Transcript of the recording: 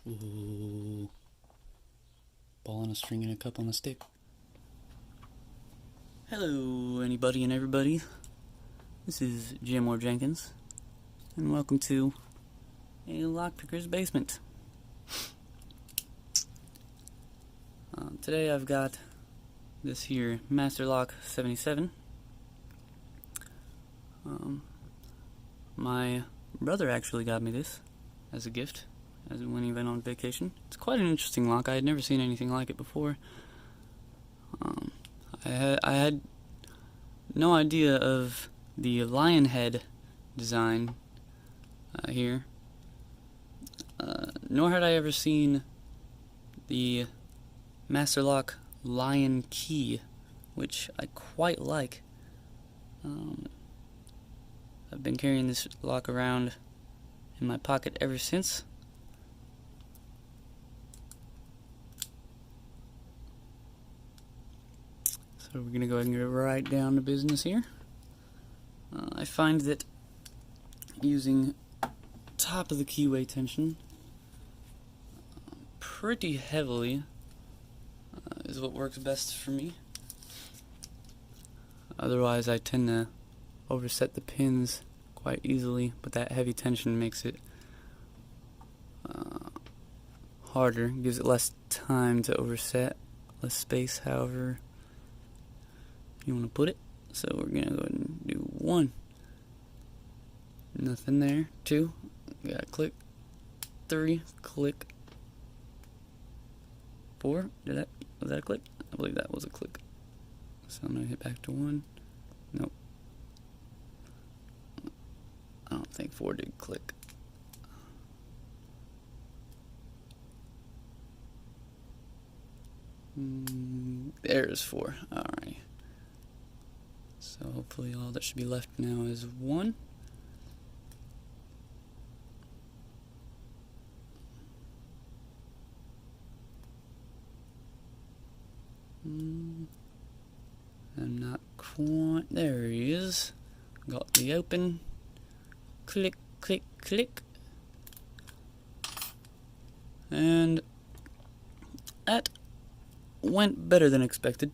Ooh. Ball on a string and a cup on a stick. Hello, anybody and everybody. This is Jim or Jenkins, and welcome to a lockpicker's basement. Today I've got this here Master Lock 77. My brother actually got me this as a gift when he went on vacation. It's quite an interesting lock. I had never seen anything like it before. I had no idea of the lion head design here, nor had I ever seen the Master Lock lion key, which I quite like. I've been carrying this lock around in my pocket ever since. So we're going to go ahead and get right down to business here. I find that using top of the keyway tension pretty heavily is what works best for me. Otherwise I tend to overset the pins quite easily, but that heavy tension makes it harder, gives it less time to overset, less space, however you want to put it. So we're gonna go ahead and do 1, nothing there, 2, got a click, 3, click, 4, was that a click? I believe that was a click. So I'm gonna hit back to 1, nope, I don't think 4 did click. There's 4, alright. So hopefully all that should be left now is 1. I'm not quite, there he is. Got the open. Click, click, click. And that went better than expected.